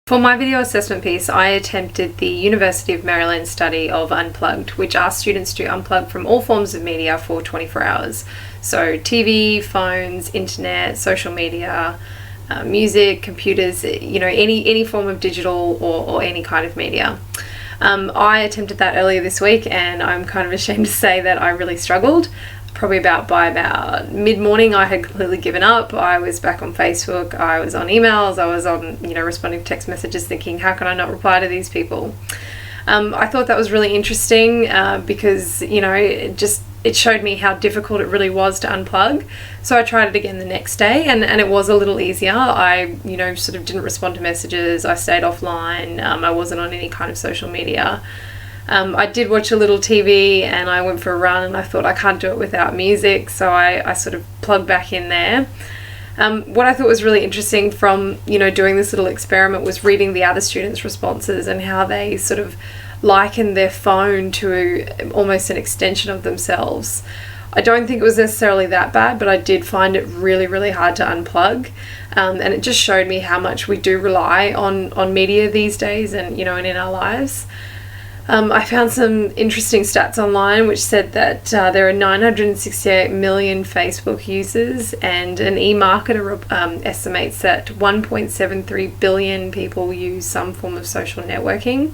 For my video assessment piece, I attempted the University of Maryland study of Unplugged, which asks students to unplug from all forms of media for 24 hours. So TV, phones, internet, social media, music, computers, any form of digital or any kind of media. I attempted that earlier this week, and I'm kind of ashamed to say that I really struggled. Probably by about mid-morning, I had completely given up. I was back on Facebook, I was on emails, I was on, responding to text messages thinking, how can I not reply to these people? I thought that was really interesting because, it showed me how difficult it really was to unplug. So I tried it again the next day, and it was a little easier. I, sort of didn't respond to messages, I stayed offline, I wasn't on any kind of social media. I did watch a little TV and I went for a run, and I thought I can't do it without music, so I sort of plugged back in there. What I thought was really interesting from doing this little experiment was reading the other students' responses and how they sort of likened their phone to almost an extension of themselves. I don't think it was necessarily that bad, but I did find it really, really hard to unplug. And it just showed me how much we do rely on media these days and and in our lives. I found some interesting stats online which said that there are 968 million Facebook users, and an e-marketer estimates that 1.73 billion people use some form of social networking,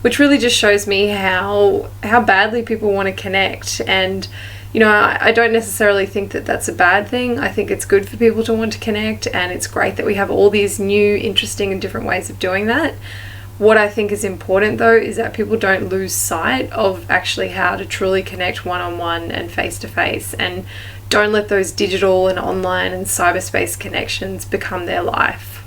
which really just shows me how badly people want to connect. And I don't necessarily think that that's a bad thing. I think it's good for people to want to connect, and it's great that we have all these new, interesting and different ways of doing that. What I think is important though is that people don't lose sight of actually how to truly connect one-on-one and face-to-face, and don't let those digital and online and cyberspace connections become their life.